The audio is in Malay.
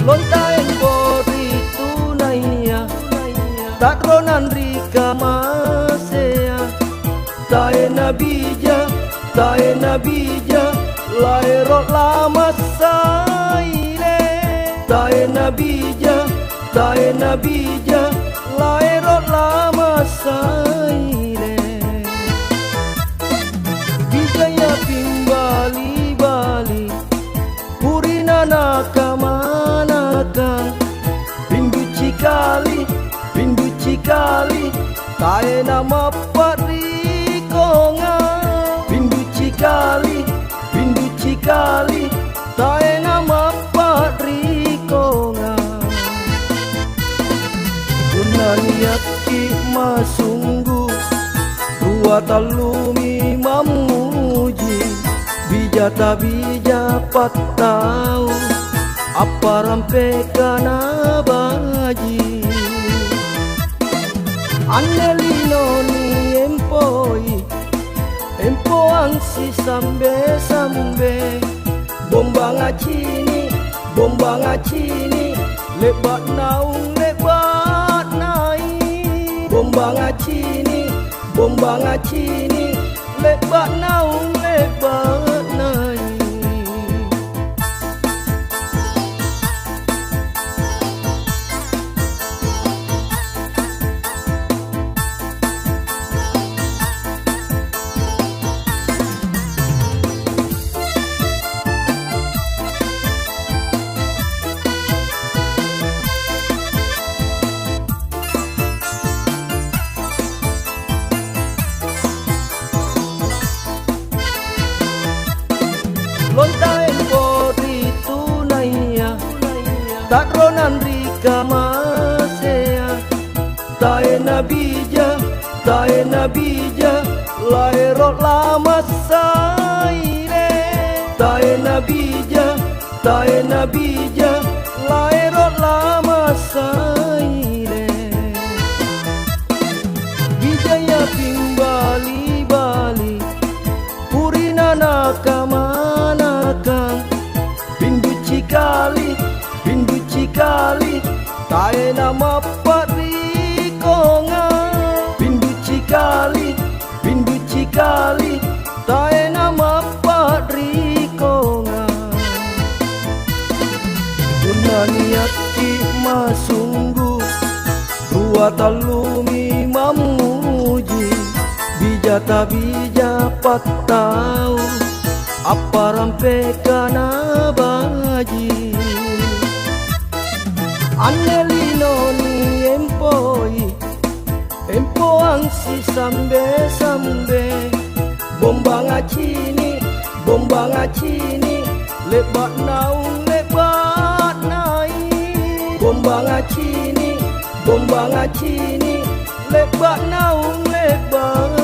lontaen bori tunaiya tatronan rika masea tae nabija laero lama saile tae nabija laero lama saile bijaya pimbali bali purina nakamanaka pindu cikali tae nama parikonga pindu cikali tae nama parikonga Gunaniaki masunggu Rua talumi mamuji Bijata bija patau Apa rampe kana baji Annelino ni empoang si sambe Bomba ngacini lebat naung lebat nai Bomba ngacini lebat naung lebat nai lontaen bori tunaiya tatronan rika masea tae nabija laero lama saile tae nabija laero lama saile bijaya pimbali bali purina nakamanaka pindu cikali tae nama parikonga pindu cikali tae nama parikonga Gunaniaki masunggu Rua talumi mamuji Bijata bija patau Apa rampe kana baji Annelino ni empoang si sambe Bomba ngacini lebat naung lebat nai Bomba ngacini lebat naung lebat